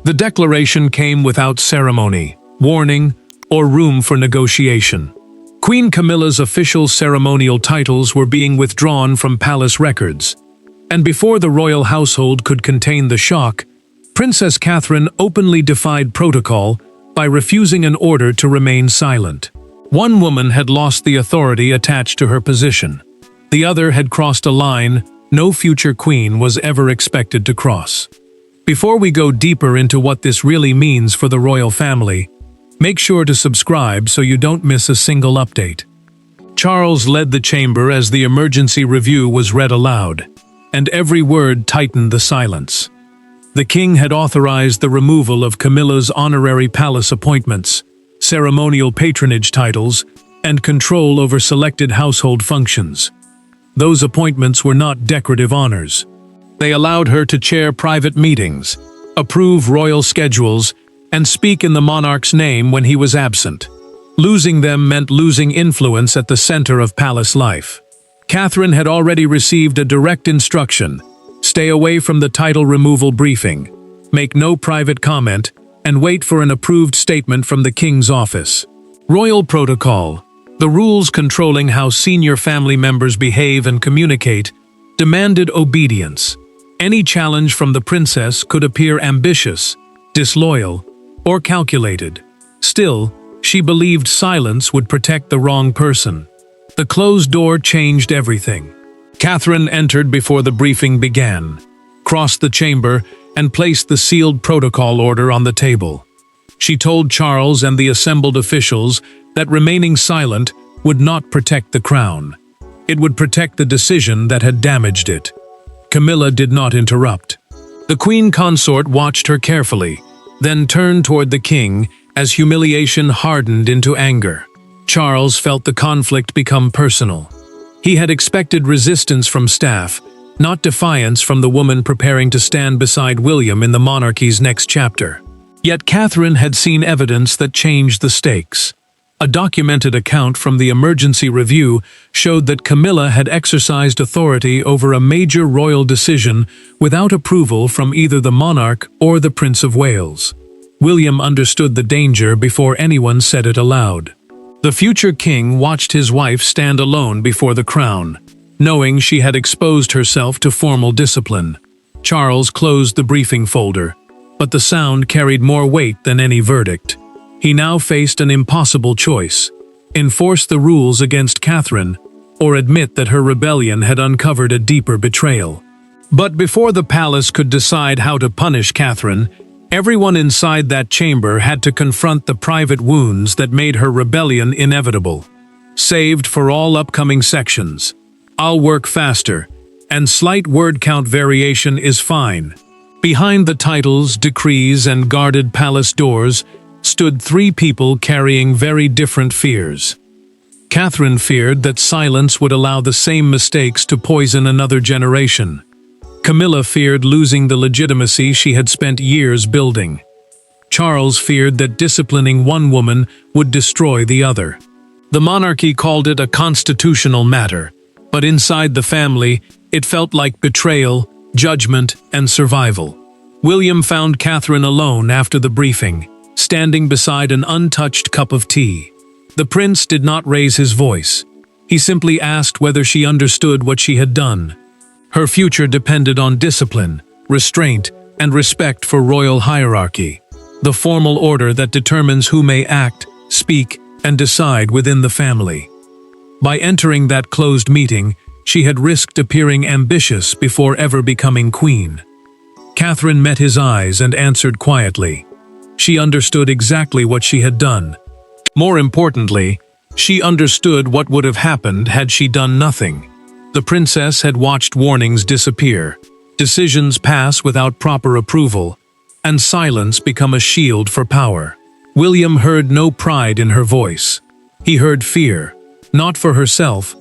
The declaration came without ceremony, warning, or room for negotiation. Queen Camilla's official ceremonial titles were being withdrawn from palace records, and before the royal household could contain the shock, Princess Catherine openly defied protocol by refusing an order to remain silent. One woman had lost the authority attached to her position. The other had crossed a line no future queen was ever expected to cross. Before we go deeper into what this really means for the royal family, make sure to subscribe so you don't miss a single update. Charles led the chamber as the emergency review was read aloud, and every word tightened the silence. The king had authorized the removal of Camilla's honorary palace appointments, ceremonial patronage titles, and control over selected household functions. Those appointments were not decorative honors. They allowed her to chair private meetings, approve royal schedules, and speak in the monarch's name when he was absent. Losing them meant losing influence at the center of palace life. Catherine had already received a direct instruction: stay away from the title removal briefing, make no private comment, and wait for an approved statement from the king's office. Royal protocol, the rules controlling how senior family members behave and communicate, demanded obedience. Any challenge from the princess could appear ambitious, disloyal, or calculated. Still, she believed silence would protect the wrong person. The closed door changed everything. Catherine entered before the briefing began, crossed the chamber, and placed the sealed protocol order on the table. She told Charles and the assembled officials that remaining silent would not protect the crown. It would protect the decision that had damaged it. Camilla did not interrupt. The queen consort watched her carefully, then turned toward the king as humiliation hardened into anger. Charles felt the conflict become personal. He had expected resistance from staff, not defiance from the woman preparing to stand beside William in the monarchy's next chapter. Yet Catherine had seen evidence that changed the stakes. A documented account from the emergency review showed that Camilla had exercised authority over a major royal decision without approval from either the monarch or the Prince of Wales. William understood the danger before anyone said it aloud. The future king watched his wife stand alone before the crown, knowing she had exposed herself to formal discipline. Charles closed the briefing folder, but the sound carried more weight than any verdict. He now faced an impossible choice: enforce the rules against Catherine, or admit that her rebellion had uncovered a deeper betrayal. But before the palace could decide how to punish Catherine, everyone inside that chamber had to confront the private wounds that made her rebellion inevitable. Saved for all upcoming sections. I'll work faster, and slight word count variation is fine. Behind the titles, decrees, and guarded palace doors stood three people carrying very different fears. Catherine feared that silence would allow the same mistakes to poison another generation. Camilla feared losing the legitimacy she had spent years building. Charles feared that disciplining one woman would destroy the other. The monarchy called it a constitutional matter, but inside the family, it felt like betrayal, judgment, and survival. William found Catherine alone after the briefing, standing beside an untouched cup of tea. The prince did not raise his voice. He simply asked whether she understood what she had done. Her future depended on discipline, restraint, and respect for royal hierarchy, the formal order that determines who may act, speak, and decide within the family. By entering that closed meeting, she had risked appearing ambitious before ever becoming queen. Catherine met his eyes and answered quietly. She understood exactly what she had done. More importantly, she understood what would have happened had she done nothing. The princess had watched warnings disappear, decisions pass without proper approval, and silence become a shield for power. William heard no pride in her voice. He heard fear, not for herself,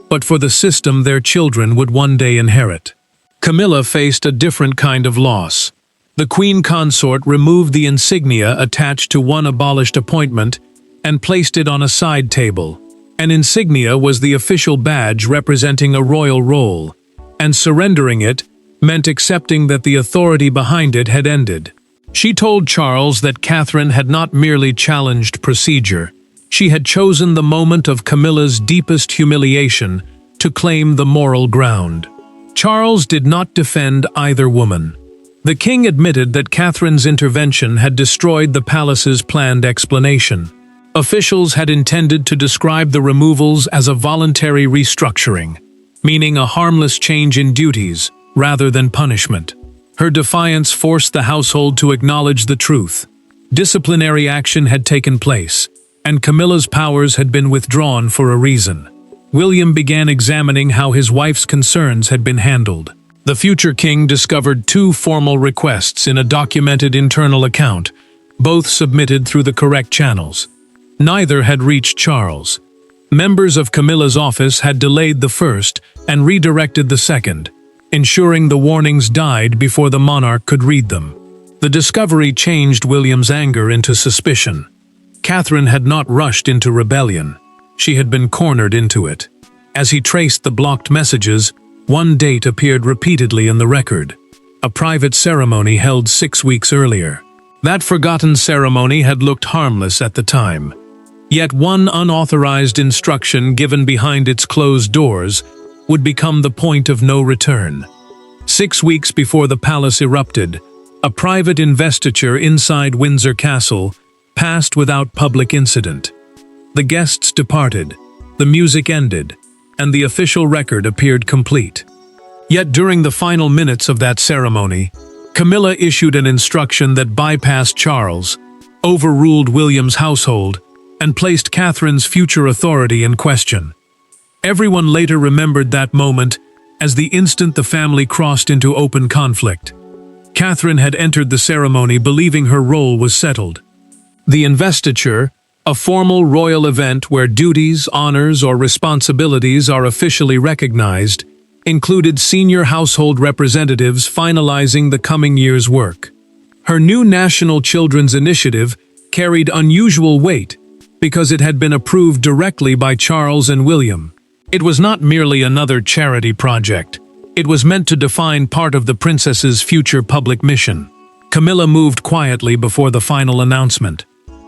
but for the system their children would one day inherit. Camilla faced a different kind of loss. The queen consort removed the insignia attached to one abolished appointment and placed it on a side table. An insignia was the official badge representing a royal role, and surrendering it meant accepting that the authority behind it had ended. She told Charles that Catherine had not merely challenged procedure, she had chosen the moment of Camilla's deepest humiliation to claim the moral ground. Charles did not defend either woman. The king admitted that Catherine's intervention had destroyed the palace's planned explanation. Officials had intended to describe the removals as a voluntary restructuring, meaning a harmless change in duties rather than punishment. Her defiance forced the household to acknowledge the truth. Disciplinary action had taken place, and Camilla's powers had been withdrawn for a reason. William began examining how his wife's concerns had been handled. The future king discovered 2 formal requests in a documented internal account, both submitted through the correct channels. Neither had reached Charles. Members of Camilla's office had delayed the first and redirected the second, ensuring the warnings died before the monarch could read them. The discovery changed William's anger into suspicion. Catherine had not rushed into rebellion. She had been cornered into it. As he traced the blocked messages, one date appeared repeatedly in the record: a private ceremony held 6 weeks earlier. That forgotten ceremony had looked harmless at the time. Yet one unauthorized instruction given behind its closed doors would become the point of no return. 6 weeks before the palace erupted, a private investiture inside Windsor Castle passed without public incident. The guests departed, the music ended, and the official record appeared complete. Yet during the final minutes of that ceremony, Camilla issued an instruction that bypassed Charles, overruled William's household, and placed Catherine's future authority in question. Everyone later remembered that moment as the instant the family crossed into open conflict. Catherine had entered the ceremony believing her role was settled. The investiture, a formal royal event where duties, honors, or responsibilities are officially recognized, included senior household representatives finalizing the coming year's work. Her new National Children's Initiative carried unusual weight because it had been approved directly by Charles and William. It was not merely another charity project. It was meant to define part of the princess's future public mission. Camilla moved quietly before the final announcement.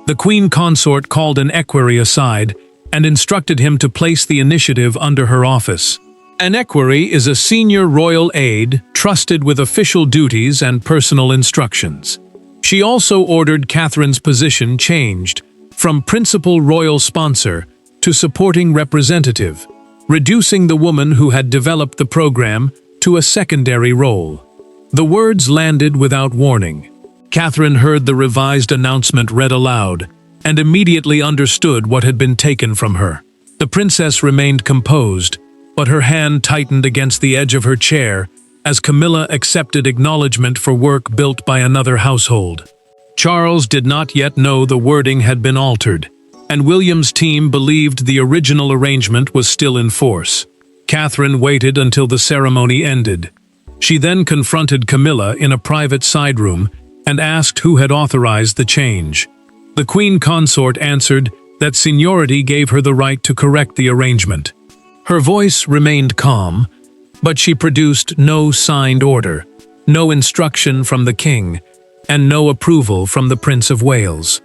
The queen consort called an equerry aside and instructed him to place the initiative under her office. An equerry is a senior royal aide trusted with official duties and personal instructions. She also ordered Catherine's position changed from principal royal sponsor to supporting representative, reducing the woman who had developed the program to a secondary role. The words landed without warning. Catherine heard the revised announcement read aloud and immediately understood what had been taken from her. The princess remained composed, but her hand tightened against the edge of her chair as Camilla accepted acknowledgement for work built by another household. Charles did not yet know the wording had been altered, and William's team believed the original arrangement was still in force. Catherine waited until the ceremony ended. She then confronted Camilla in a private side room and asked who had authorized the change. The queen consort answered that seniority gave her the right to correct the arrangement. Her voice remained calm, but she produced no signed order, no instruction from the king, and no approval from the Prince of Wales.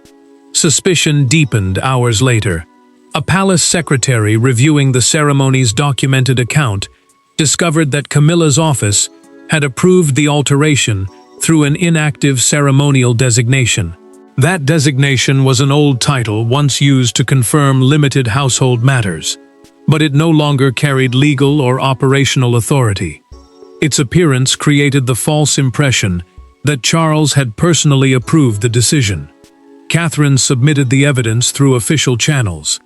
Suspicion deepened hours later. A palace secretary reviewing the ceremony's documented account discovered that Camilla's office had approved the alteration through an inactive ceremonial designation. That designation was an old title once used to confirm limited household matters, but it no longer carried legal or operational authority. Its appearance created the false impression that Charles had personally approved the decision. Catherine submitted the evidence through official channels.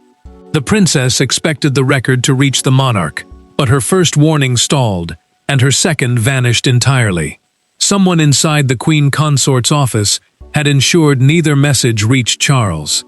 The princess expected the record to reach the monarch, but her first warning stalled, and her second vanished entirely. Someone inside the queen consort's office had ensured neither message reached Charles.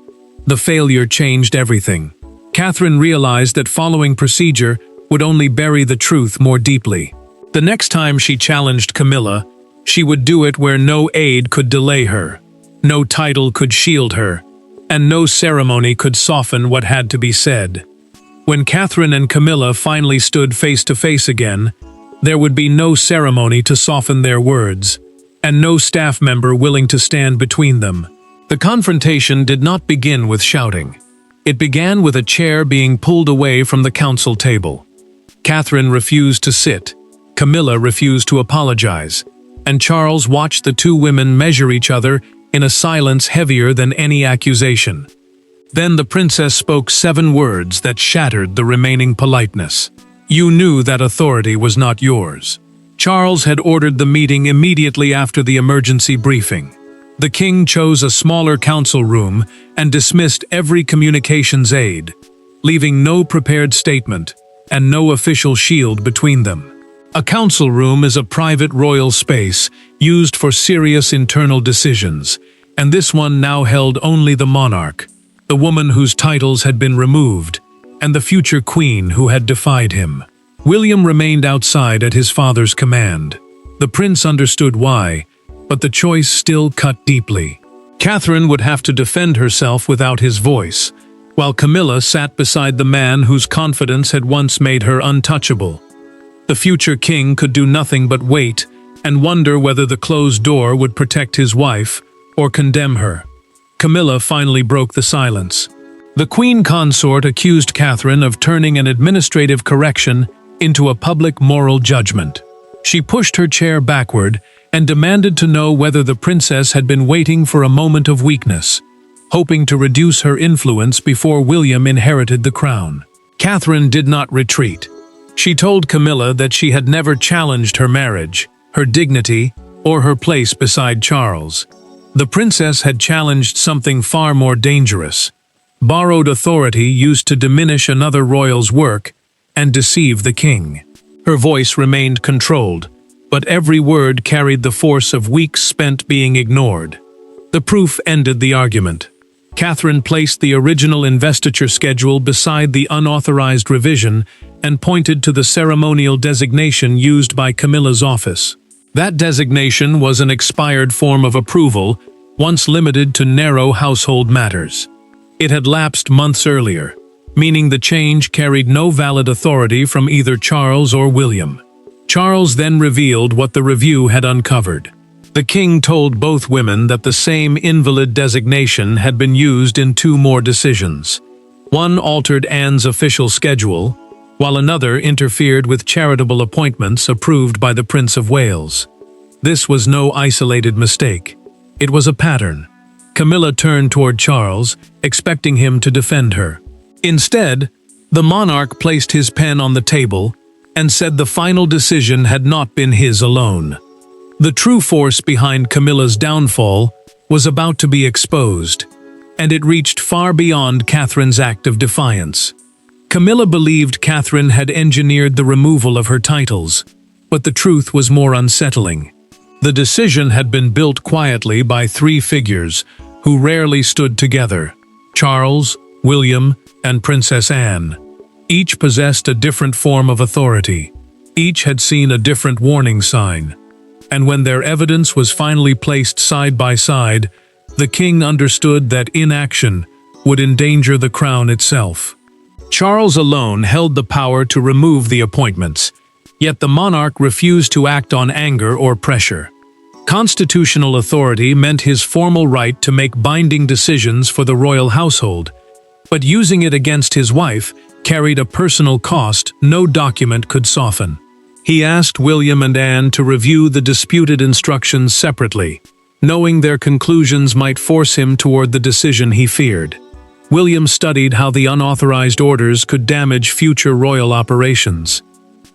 The failure changed everything. Catherine realized that following procedure would only bury the truth more deeply. The next time she challenged Camilla, she would do it where no aid could delay her, no title could shield her, and no ceremony could soften what had to be said. When Catherine and Camilla finally stood face to face again, there would be no ceremony to soften their words, and no staff member willing to stand between them. The confrontation did not begin with shouting. It began with a chair being pulled away from the council table. Catherine refused to sit, Camilla refused to apologize, and Charles watched the two women measure each other in a silence heavier than any accusation. Then the princess spoke 7 words that shattered the remaining politeness. "You knew that authority was not yours." Charles had ordered the meeting immediately after the emergency briefing. The king chose a smaller council room and dismissed every communications aid, leaving no prepared statement and no official shield between them. A council room is a private royal space used for serious internal decisions, and this one now held only the monarch, the woman whose titles had been removed, and the future queen who had defied him. William remained outside at his father's command. The prince understood why, but the choice still cut deeply. Catherine would have to defend herself without his voice, while Camilla sat beside the man whose confidence had once made her untouchable. The future king could do nothing but wait and wonder whether the closed door would protect his wife or condemn her. Camilla finally broke the silence. The queen consort accused Catherine of turning an administrative correction into a public moral judgment. She pushed her chair backward and demanded to know whether the princess had been waiting for a moment of weakness, hoping to reduce her influence before William inherited the crown. Catherine did not retreat. She told Camilla that she had never challenged her marriage, her dignity, or her place beside Charles. The princess had challenged something far more dangerous: borrowed authority used to diminish another royal's work and deceive the king. Her voice remained controlled, but every word carried the force of weeks spent being ignored. The proof ended the argument. Catherine placed the original investiture schedule beside the unauthorized revision and pointed to the ceremonial designation used by Camilla's office. That designation was an expired form of approval, once limited to narrow household matters. It had lapsed months earlier, meaning the change carried no valid authority from either Charles or William. Charles then revealed what the review had uncovered. The king told both women that the same invalid designation had been used in 2 more decisions. One altered Anne's official schedule, while another interfered with charitable appointments approved by the Prince of Wales. This was no isolated mistake. It was a pattern. Camilla turned toward Charles, expecting him to defend her. Instead, the monarch placed his pen on the table and said the final decision had not been his alone. The true force behind Camilla's downfall was about to be exposed, and it reached far beyond Catherine's act of defiance. Camilla believed Catherine had engineered the removal of her titles, but the truth was more unsettling. The decision had been built quietly by 3 figures who rarely stood together: Charles, William, and Princess Anne. Each possessed a different form of authority. Each had seen a different warning sign. And when their evidence was finally placed side by side, the king understood that inaction would endanger the crown itself. Charles alone held the power to remove the appointments, yet the monarch refused to act on anger or pressure. Constitutional authority meant his formal right to make binding decisions for the royal household, but using it against his wife carried a personal cost no document could soften. He asked William and Anne to review the disputed instructions separately, knowing their conclusions might force him toward the decision he feared. William studied how the unauthorized orders could damage future royal operations.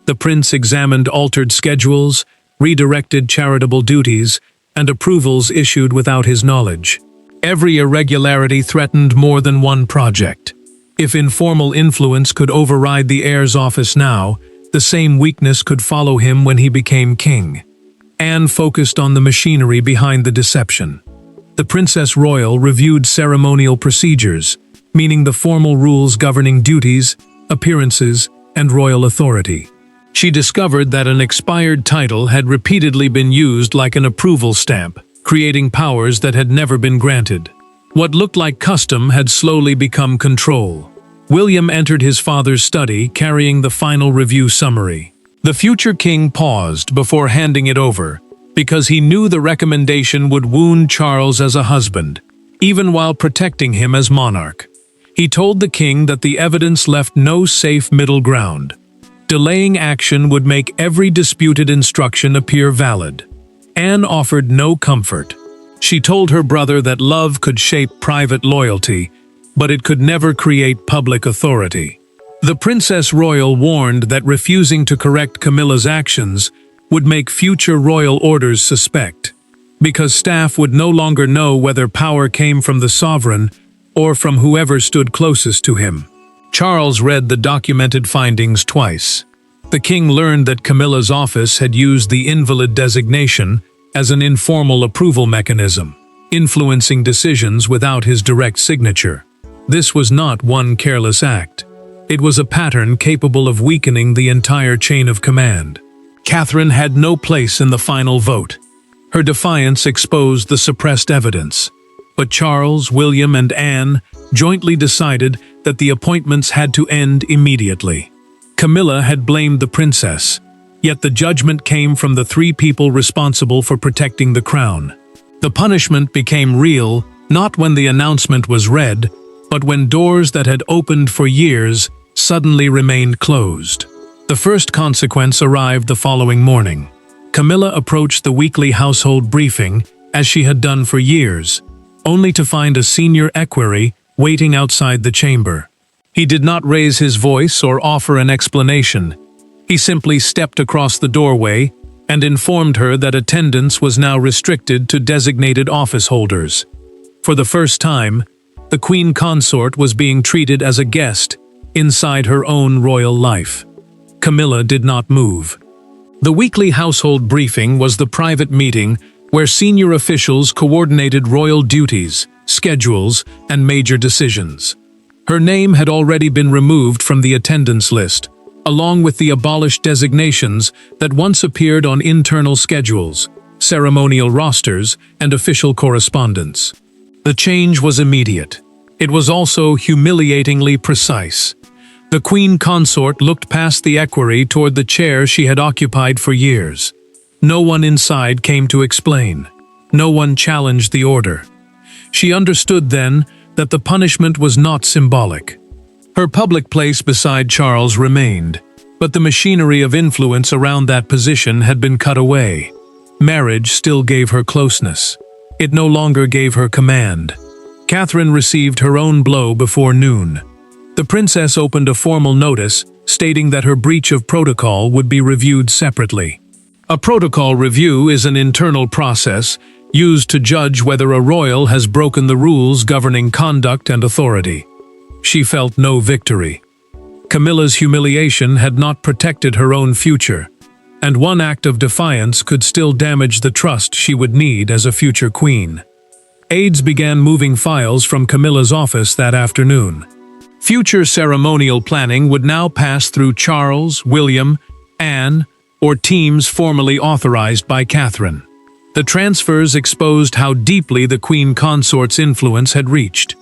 The prince examined altered schedules, redirected charitable duties, and approvals issued without his knowledge. Every irregularity threatened more than one project. If informal influence could override the heir's office now, the same weakness could follow him when he became king. Anne focused on the machinery behind the deception. The Princess Royal reviewed ceremonial procedures, meaning the formal rules governing duties, appearances, and royal authority. She discovered that an expired title had repeatedly been used like an approval stamp, creating powers that had never been granted. What looked like custom had slowly become control. William entered his father's study carrying the final review summary. The future king paused before handing it over, because he knew the recommendation would wound Charles as a husband, even while protecting him as monarch. He told the king that the evidence left no safe middle ground. Delaying action would make every disputed instruction appear valid. Anne offered no comfort. She told her brother that love could shape private loyalty, but it could never create public authority. The Princess Royal warned that refusing to correct Camilla's actions would make future royal orders suspect, because staff would no longer know whether power came from the sovereign or from whoever stood closest to him. Charles read the documented findings twice. The king learned that Camilla's office had used the invalid designation as an informal approval mechanism, influencing decisions without his direct signature. This was not one careless act. It was a pattern capable of weakening the entire chain of command. Catherine had no place in the final vote. Her defiance exposed the suppressed evidence. But Charles, William, and Anne jointly decided that the appointments had to end immediately. Camilla had blamed the princess, yet the judgment came from the three people responsible for protecting the crown. The punishment became real, not when the announcement was read, but when doors that had opened for years suddenly remained closed. The first consequence arrived the following morning. Camilla approached the weekly household briefing, as she had done for years, only to find a senior equerry waiting outside the chamber. He did not raise his voice or offer an explanation. He simply stepped across the doorway and informed her that attendance was now restricted to designated office holders. For the first time, the queen consort was being treated as a guest inside her own royal life. Camilla did not move. The weekly household briefing was the private meeting where senior officials coordinated royal duties, schedules, and major decisions. Her name had already been removed from the attendance list, along with the abolished designations that once appeared on internal schedules, ceremonial rosters, and official correspondence. The change was immediate. It was also humiliatingly precise. The queen consort looked past the equerry toward the chair she had occupied for years. No one inside came to explain. No one challenged the order. She understood then that the punishment was not symbolic. Her public place beside Charles remained, but the machinery of influence around that position had been cut away. Marriage still gave her closeness. It no longer gave her command. Catherine received her own blow before noon. The princess opened a formal notice stating that her breach of protocol would be reviewed separately. A protocol review is an internal process used to judge whether a royal has broken the rules governing conduct and authority. She felt no victory. Camilla's humiliation had not protected her own future, and one act of defiance could still damage the trust she would need as a future queen. Aides began moving files from Camilla's office that afternoon. Future ceremonial planning would now pass through Charles, William, Anne, or teams formally authorized by Catherine. The transfers exposed how deeply the queen consort's influence had reached.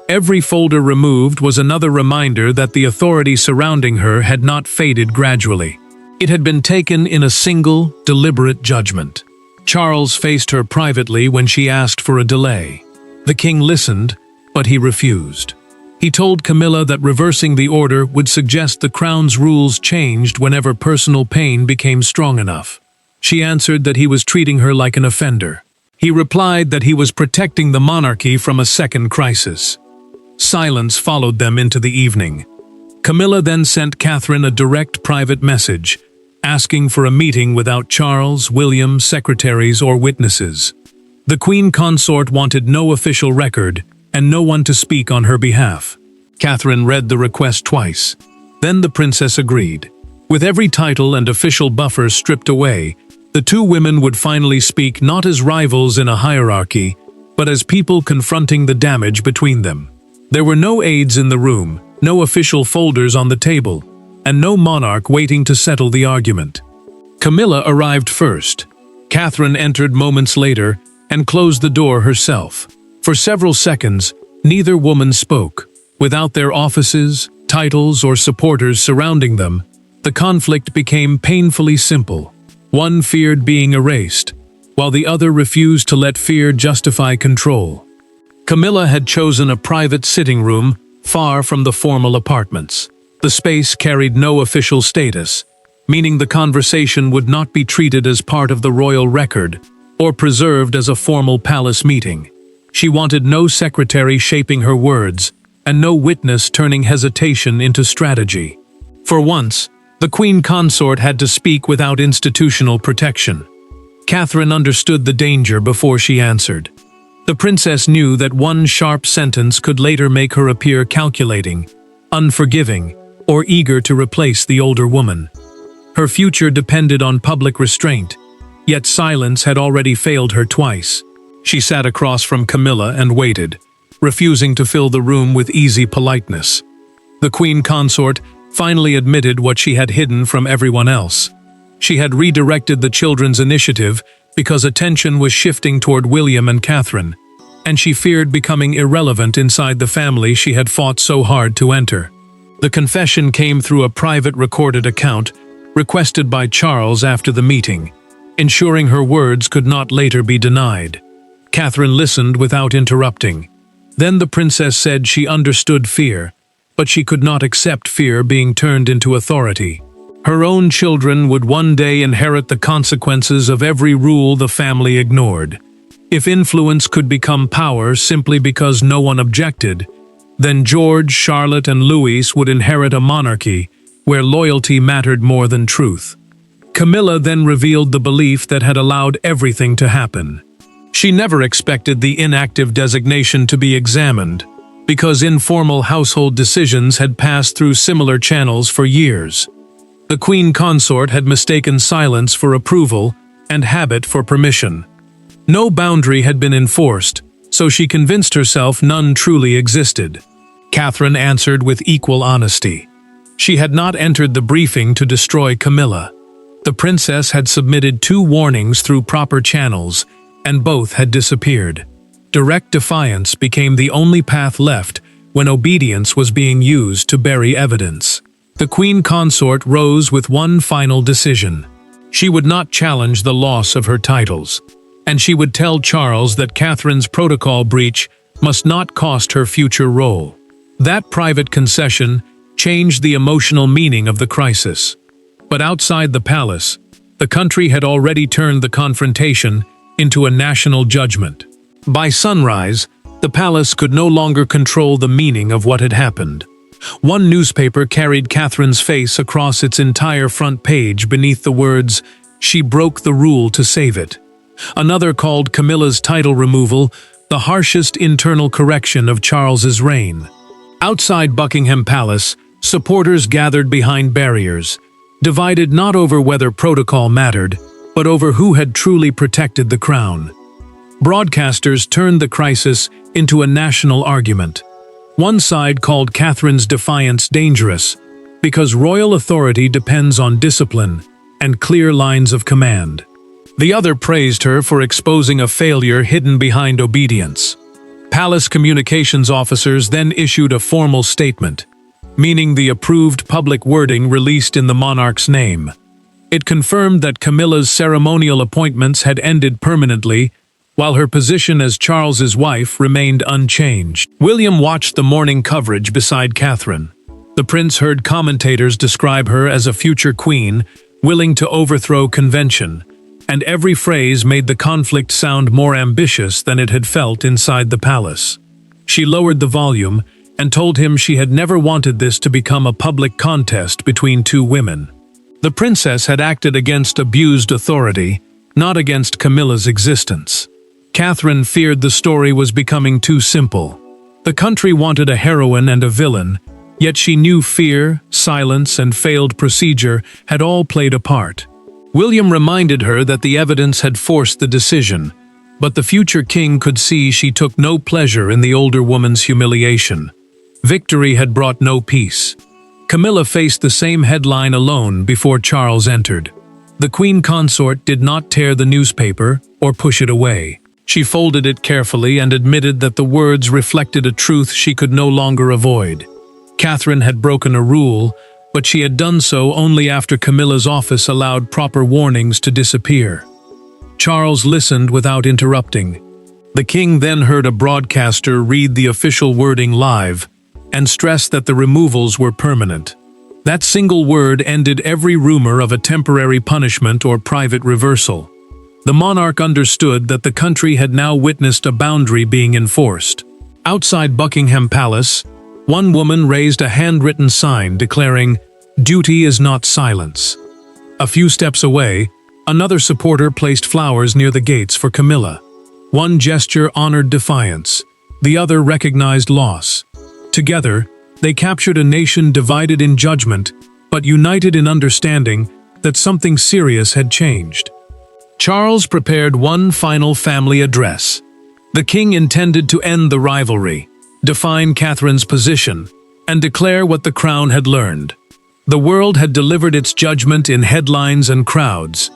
Every folder removed was another reminder that the authority surrounding her had not faded gradually. It had been taken in a single, deliberate judgment. Charles faced her privately when she asked for a delay. The king listened, but he refused. He told Camilla that reversing the order would suggest the crown's rules changed whenever personal pain became strong enough. She answered that he was treating her like an offender. He replied that he was protecting the monarchy from a second crisis. Silence followed them into the evening. Camilla then sent Catherine a direct private message, asking for a meeting without Charles, William, secretaries, or witnesses. The queen consort wanted no official record and no one to speak on her behalf. Catherine read the request twice. Then the princess agreed. With every title and official buffer stripped away, the two women would finally speak not as rivals in a hierarchy, but as people confronting the damage between them. There were no aides in the room, no official folders on the table, and no monarch waiting to settle the argument. Camilla arrived first. Catherine entered moments later and closed the door herself. For several seconds, neither woman spoke. Without their offices, titles, or supporters surrounding them, the conflict became painfully simple. One feared being erased, while the other refused to let fear justify control. Camilla had chosen a private sitting room far from the formal apartments. The space carried no official status, meaning the conversation would not be treated as part of the royal record or preserved as a formal palace meeting. She wanted no secretary shaping her words and no witness turning hesitation into strategy. For once, the queen consort had to speak without institutional protection. Catherine understood the danger before she answered. The princess knew that one sharp sentence could later make her appear calculating, unforgiving, or eager to replace the older woman. Her future depended on public restraint, yet silence had already failed her twice. She sat across from Camilla and waited, refusing to fill the room with easy politeness. The queen consort finally admitted what she had hidden from everyone else. She had redirected the children's initiative because attention was shifting toward William and Catherine, and she feared becoming irrelevant inside the family she had fought so hard to enter. The confession came through a private recorded account requested by Charles after the meeting, ensuring her words could not later be denied. Catherine listened without interrupting. Then the princess said she understood fear, but she could not accept fear being turned into authority. Her own children would one day inherit the consequences of every rule the family ignored. If influence could become power simply because no one objected, then George, Charlotte, and Louis would inherit a monarchy where loyalty mattered more than truth. Camilla then revealed the belief that had allowed everything to happen. She never expected the inactive designation to be examined, because informal household decisions had passed through similar channels for years. The queen consort had mistaken silence for approval and habit for permission. No boundary had been enforced, so she convinced herself none truly existed. Catherine answered with equal honesty. She had not entered the briefing to destroy Camilla. The princess had submitted 2 warnings through proper channels, and both had disappeared. Direct defiance became the only path left when obedience was being used to bury evidence. The queen consort rose with one final decision. She would not challenge the loss of her titles, and she would tell Charles that Catherine's protocol breach must not cost her future role. That private concession changed the emotional meaning of the crisis. But outside the palace, the country had already turned the confrontation into a national judgment. By sunrise, the palace could no longer control the meaning of what had happened. One newspaper carried Catherine's face across its entire front page beneath the words, "She broke the rule to save it." Another called Camilla's title removal the harshest internal correction of Charles's reign. Outside Buckingham Palace, supporters gathered behind barriers, divided not over whether protocol mattered, but over who had truly protected the crown. Broadcasters turned the crisis into a national argument. One side called Catherine's defiance dangerous, because royal authority depends on discipline and clear lines of command. The other praised her for exposing a failure hidden behind obedience. Palace communications officers then issued a formal statement, meaning the approved public wording released in the monarch's name. It confirmed that Camilla's ceremonial appointments had ended permanently, while her position as Charles's wife remained unchanged. William watched the morning coverage beside Catherine. The prince heard commentators describe her as a future queen, willing to overthrow convention, and every phrase made the conflict sound more ambitious than it had felt inside the palace. She lowered the volume and told him she had never wanted this to become a public contest between 2 women. The princess had acted against abused authority, not against Camilla's existence. Catherine feared the story was becoming too simple. The country wanted a heroine and a villain, yet she knew fear, silence, and failed procedure had all played a part. William reminded her that the evidence had forced the decision, but the future king could see she took no pleasure in the older woman's humiliation. Victory had brought no peace. Camilla faced the same headline alone before Charles entered. The queen consort did not tear the newspaper or push it away. She folded it carefully and admitted that the words reflected a truth she could no longer avoid. Catherine had broken a rule, but she had done so only after Camilla's office allowed proper warnings to disappear. Charles listened without interrupting. The king then heard a broadcaster read the official wording live and stressed that the removals were permanent. That single word ended every rumor of a temporary punishment or private reversal. The monarch understood that the country had now witnessed a boundary being enforced. Outside Buckingham Palace, one woman raised a handwritten sign declaring, "Duty is not silence." A few steps away, another supporter placed flowers near the gates for Camilla. One gesture honored defiance, the other recognized loss. Together, they captured a nation divided in judgment, but united in understanding that something serious had changed. Charles prepared one final family address. The king intended to end the rivalry, define Catherine's position, and declare what the crown had learned. The world had delivered its judgment in headlines and crowds,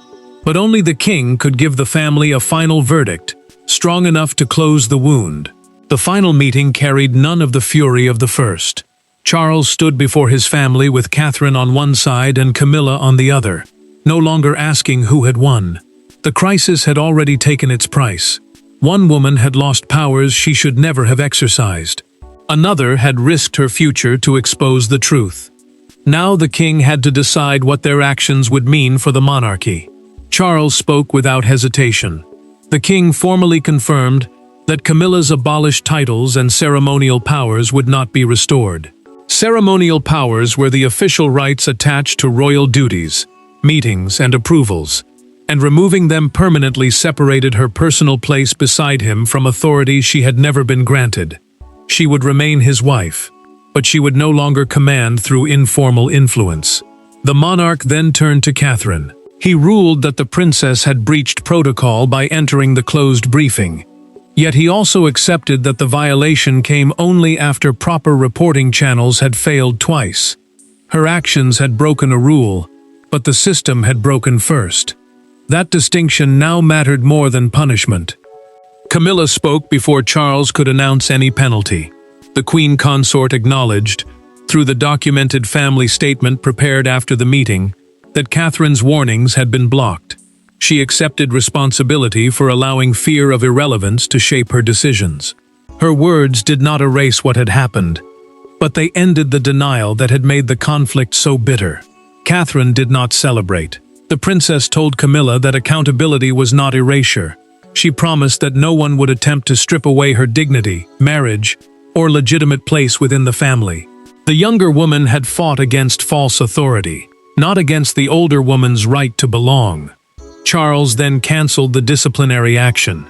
but only the king could give the family a final verdict, strong enough to close the wound. The final meeting carried none of the fury of the first. Charles stood before his family with Catherine on one side and Camilla on the other, no longer asking who had won. The crisis had already taken its price. One woman had lost powers she should never have exercised. Another had risked her future to expose the truth. Now the king had to decide what their actions would mean for the monarchy. Charles spoke without hesitation. The king formally confirmed that Camilla's abolished titles and ceremonial powers would not be restored. Ceremonial powers were the official rights attached to royal duties, meetings, and approvals, and removing them permanently separated her personal place beside him from authority she had never been granted. She would remain his wife, but she would no longer command through informal influence. The monarch then turned to Catherine. He ruled that the princess had breached protocol by entering the closed briefing. Yet he also accepted that the violation came only after proper reporting channels had failed twice. Her actions had broken a rule, but the system had broken first. That distinction now mattered more than punishment. Camilla spoke before Charles could announce any penalty. The queen consort acknowledged, through the documented family statement prepared after the meeting, that Catherine's warnings had been blocked. She accepted responsibility for allowing fear of irrelevance to shape her decisions. Her words did not erase what had happened, but they ended the denial that had made the conflict so bitter. Catherine did not celebrate. The princess told Camilla that accountability was not erasure. She promised that no one would attempt to strip away her dignity, marriage, or legitimate place within the family. The younger woman had fought against false authority, not against the older woman's right to belong. Charles then cancelled the disciplinary action.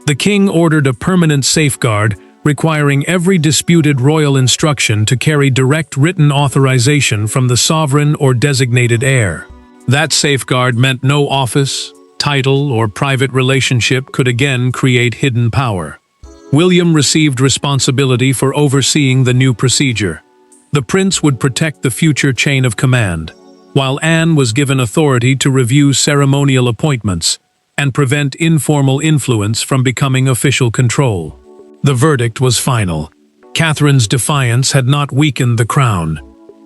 The king ordered a permanent safeguard requiring every disputed royal instruction to carry direct written authorization from the sovereign or designated heir. That safeguard meant no office, title, or private relationship could again create hidden power. William received responsibility for overseeing the new procedure. The prince would protect the future chain of command, while Anne was given authority to review ceremonial appointments and prevent informal influence from becoming official control. The verdict was final. Catherine's defiance had not weakened the crown.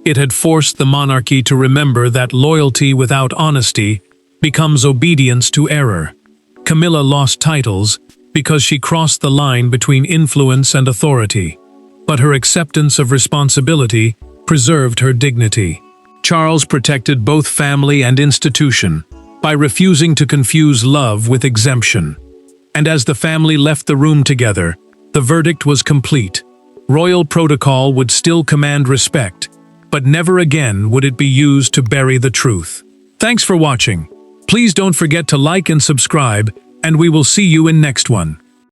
It had forced the monarchy to remember that loyalty without honesty becomes obedience to error. Camilla lost titles because she crossed the line between influence and authority, but her acceptance of responsibility preserved her dignity. Charles protected both family and institution by refusing to confuse love with exemption. And as the family left the room together, the verdict was complete. Royal protocol would still command respect, but never again would it be used to bury the truth. Thanks for watching. Please don't forget to like and subscribe, and we will see you in next one.